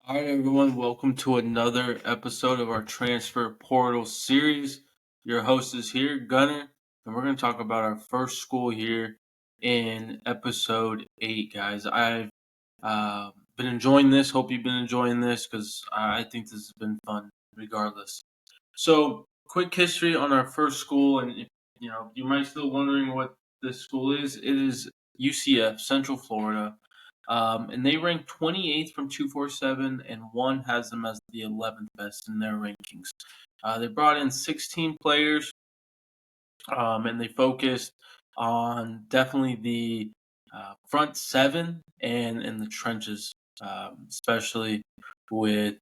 All right, everyone, welcome to another episode of our Transfer Portal series. Your host is here, Gunner, and we're going to talk about our first school here in episode 8, guys. I've been enjoying this. Hope you've been enjoying this because I think this has been fun regardless. So, quick history on our first school, and if, you might still wondering what this school is. It is UCF, Central Florida. And they rank 28th from 247, and one has them as the 11th best in their rankings. They brought in 16 players, and they focused on definitely the front seven and in the trenches, especially with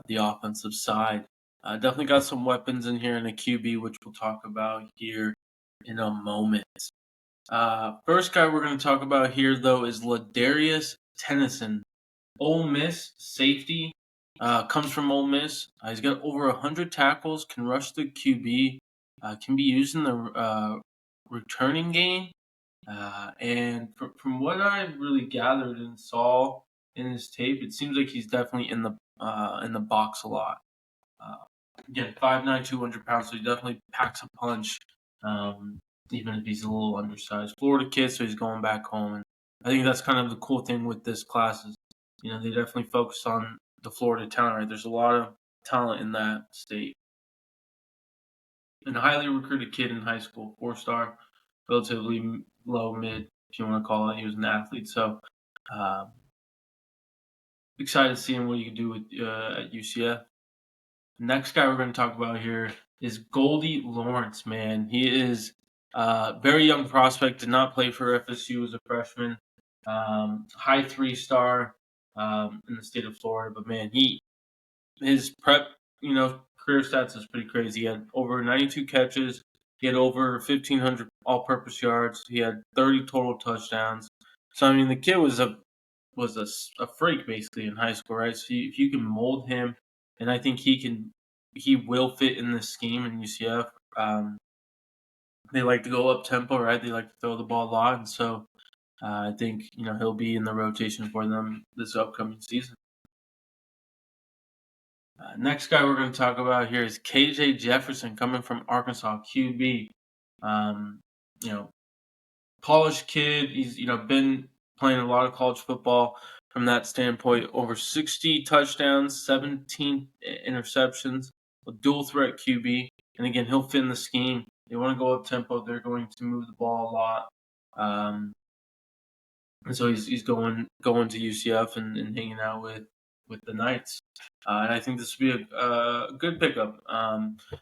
the offensive side. Definitely got some weapons in here in a QB, which we'll talk about here in a moment. First guy we're going to talk about here, though, is Ladarius Tennyson. Ole Miss safety, comes from Ole Miss. He's got over 100 tackles, can rush the QB, can be used in the returning game. And from what I really gathered and saw in his tape, it seems like he's definitely in the box a lot. Again, 5'9", 200 pounds, so he definitely packs a punch. Even if he's a little undersized. Florida kid, so he's going back home. And I think that's kind of the cool thing with this class is, they definitely focus on the Florida talent, right? There's a lot of talent in that state. And a highly recruited kid in high school, 4-star, relatively low mid, if you want to call it. He was an athlete, so excited to see him what he can do with at UCF. The next guy we're going to talk about here is Goldie Lawrence. Man, he is very young prospect. Did not play for FSU as a freshman. High 3-star in the state of Florida, but man, his prep career stats is pretty crazy. He had over 92 catches. He had over 1,500 all-purpose yards. He had 30 total touchdowns. So I mean, the kid was a freak basically in high school, right? So if you can mold him, and I think he will fit in this scheme in UCF. They like to go up tempo, right? They like to throw the ball a lot, and so I think he'll be in the rotation for them this upcoming season. Next guy we're going to talk about here is KJ Jefferson, coming from Arkansas, QB. You know, polished kid. He's been playing a lot of college football from that standpoint. Over 60 touchdowns, 17 interceptions, a dual threat QB, and again he'll fit in the scheme. They want to go up tempo. They're going to move the ball a lot, and so he's going to UCF and hanging out with the Knights. And I think this would be a good pickup.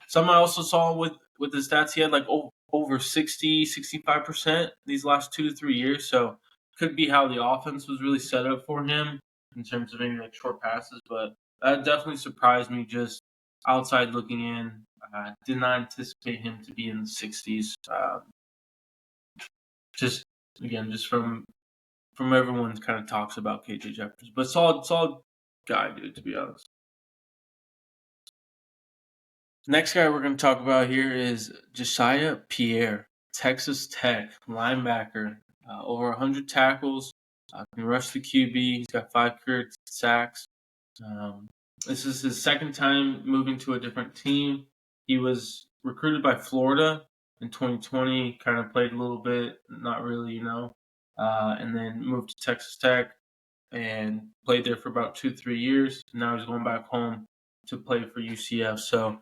Some I also saw with the stats, he had like over 60, 65% these last 2 to 3 years. So could be how the offense was really set up for him in terms of maybe like short passes. But that definitely surprised me just outside looking in. Did not anticipate him to be in the 60s. Just from everyone kind of talks about KJ Jefferson, but solid guy, dude. To be honest. Next guy we're going to talk about here is Josiah Pierre, Texas Tech linebacker. Over 100 tackles, can rush the QB. He's got 5 career sacks. This is his second time moving to a different team. He was recruited by Florida in 2020, kind of played a little bit, not really, and then moved to Texas Tech and played there for about 2-3 years. Now he's going back home to play for UCF. So,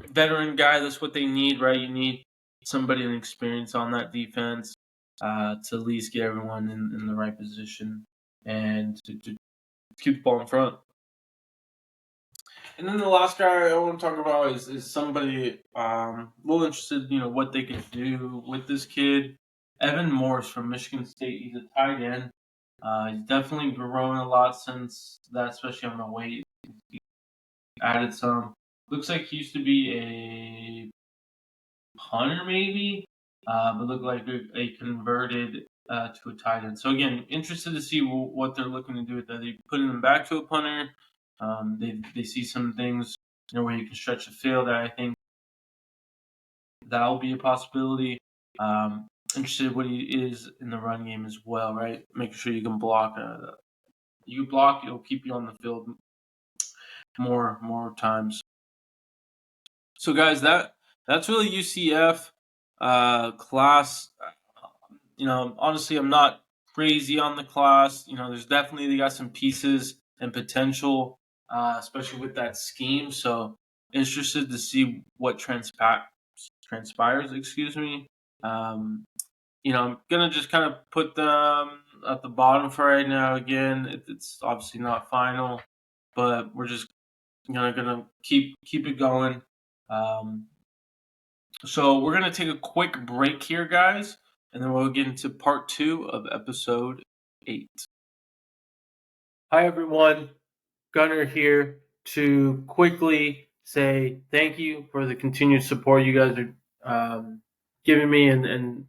veteran guy, that's what they need, right? You need somebody in experience on that defense to at least get everyone in the right position and to keep the ball in front. And then the last guy I want to talk about is somebody a little interested, what they could do with this kid. Evan Morse from Michigan State. He's a tight end. He's definitely grown a lot since that, especially on the weight. He added some. Looks like he used to be a punter, maybe, but looked like a converted to a tight end. So again, interested to see what they're looking to do with that. They putting him back to a punter. They see some things where you can stretch the field. That I think that'll be a possibility. Interested what he is in the run game as well, right? Making sure you can block you block, it'll keep you on the field more times. So guys, that's really UCF class. Honestly, I'm not crazy on the class. There's definitely they got some pieces and potential, especially with that scheme. So interested to see what transpires. Excuse me. Um, I'm gonna just kind of put them at the bottom for right now. Again, it's obviously not final, but we're just gonna keep it going. Um, so we're gonna take a quick break here, guys, and then we'll get into part 2 of episode 8. Hi everyone, Gunner here to quickly say thank you for the continued support you guys are giving me and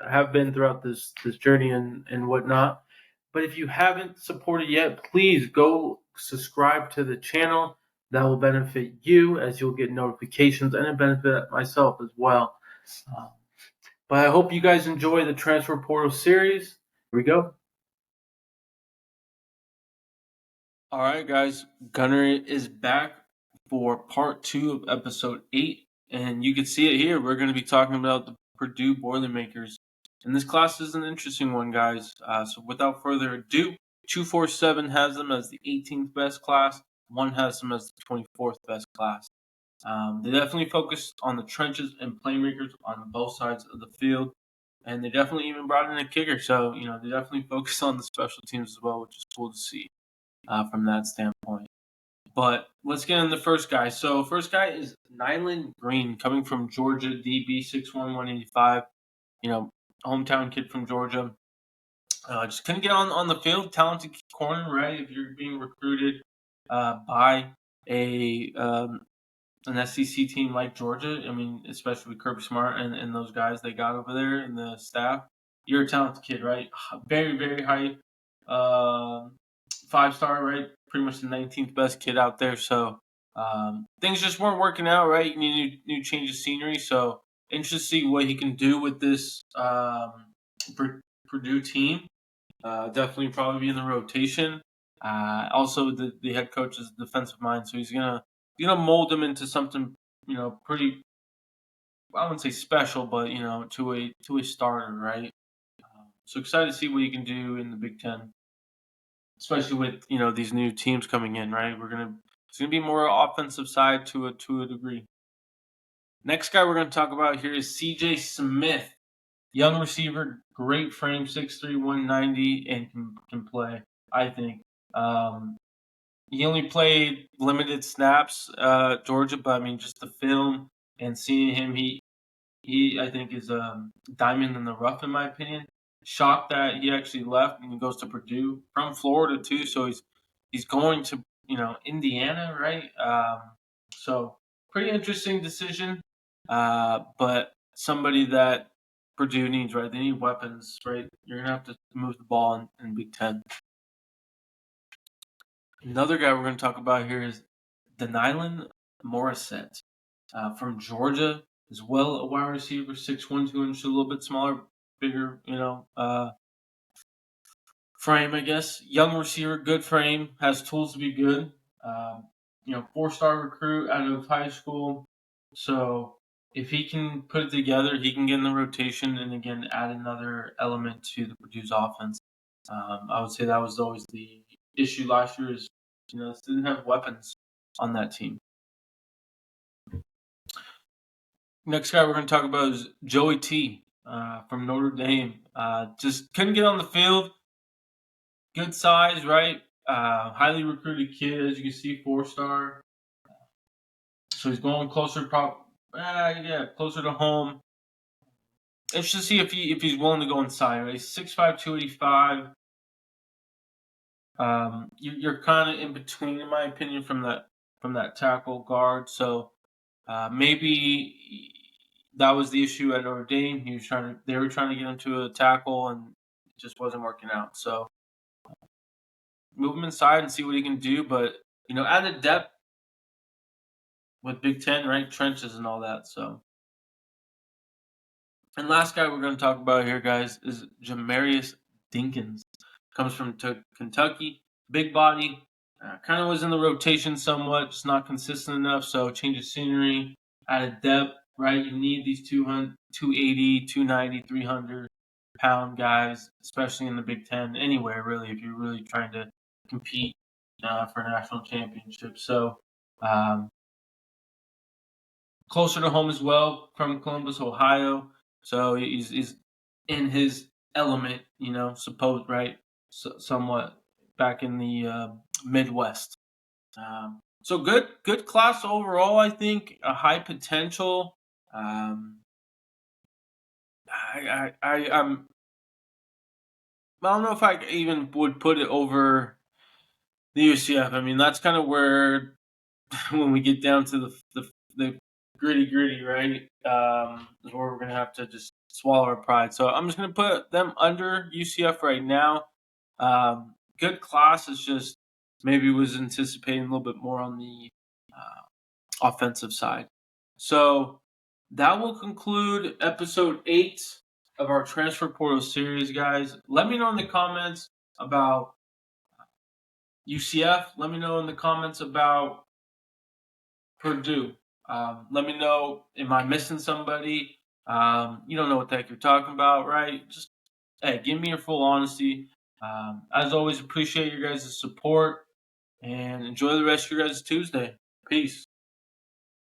have been throughout this journey and whatnot. But if you haven't supported yet, please go subscribe to the channel. That will benefit you as you'll get notifications, and it benefit myself as well. Um, but I hope you guys enjoy the Transfer Portal series. Here we go. All right, guys. Gunner is back for part 2 of episode 8. And you can see it here. We're going to be talking about the Purdue Boilermakers. And this class is an interesting one, guys. So without further ado, 247 has them as the 18th best class. 1 has them as the 24th best class. They definitely focused on the trenches and playmakers on both sides of the field. And they definitely even brought in a kicker. So, they definitely focused on the special teams as well, which is cool to see from that standpoint. But let's get in the first guy. So first guy is Nyland Green, coming from Georgia, DB 6'1", 185. Hometown kid from Georgia. Just couldn't get on the field. Talented corner, right? If you're being recruited by an SEC team like Georgia, I mean, especially with Kirby Smart and those guys they got over there in the staff, you're a talented kid, right? Very, very high 5-star, right? Pretty much the 19th best kid out there. So things just weren't working out, right? You need new change of scenery. So interested to see what he can do with this Purdue team. Definitely probably be in the rotation. Also, the head coach is a defensive mind, so he's gonna mold him into something pretty. I wouldn't say special, but to a starter, right? So excited to see what he can do in the Big Ten, especially with these new teams coming in, right? It's gonna be more offensive side to a degree. Next guy we're gonna talk about here is C.J. Smith, young receiver, great frame, 6'3", 190, and can play. I think. He only played limited snaps, Georgia, but I mean, just the film and seeing him, he I think is a diamond in the rough, in my opinion. Shocked that he actually left and he goes to Purdue from Florida too. So he's going to Indiana, right? So pretty interesting decision, but somebody that Purdue needs, right? They need weapons, right? You're gonna have to move the ball in Big Ten. Another guy we're going to talk about here is Denylon Morissette from Georgia, as well, a wide receiver, 6'1", 200, a little bit smaller, bigger, frame, I guess. Young receiver, good frame, has tools to be good. 4-star recruit out of high school. So if he can put it together, he can get in the rotation and again add another element to the Purdue's offense. I would say that was always the issue last year is didn't have weapons on that team. Next guy we're going to talk about is Joey T from Notre Dame. Just couldn't get on the field. Good size, right? Highly recruited kid, as you can see, 4-star. So he's going closer, closer to home. Interesting to see if he's willing to go inside. Right, 6'5", 285. You're kind of in between, in my opinion, from that tackle guard. So maybe that was the issue at Notre Dame. They were trying to get him to a tackle, and it just wasn't working out. So move him inside and see what he can do. But added depth with Big Ten, right? Trenches and all that. So, and last guy we're going to talk about here, guys, is Jamarius Dinkins. Comes from Kentucky. big body, kind of was in the rotation somewhat, just not consistent enough. So change of scenery, added depth, right? You need these 200, 280, 290, 300 pound guys, especially in the Big Ten, anywhere really, if you're really trying to compete for a national championship. So closer to home as well, from Columbus, Ohio. So he's in his element, supposed right, somewhat back in the Midwest. So good class overall. I think a high potential. Um, I don't know if I even would put it over the UCF. I mean, that's kind of where when we get down to the gritty, right? Is where we're gonna have to just swallow our pride. So I'm just gonna put them under UCF right now. Good class. Is just maybe was anticipating a little bit more on the offensive side. So that will conclude episode 8 of our transfer portal series, guys. Let me know in the comments about UCF. Let me know in the comments about Purdue. Let me know, am I missing somebody? You don't know what the heck you're talking about, right? Just, hey, give me your full honesty. As always, appreciate your guys' support and enjoy the rest of your guys' Tuesday. Peace.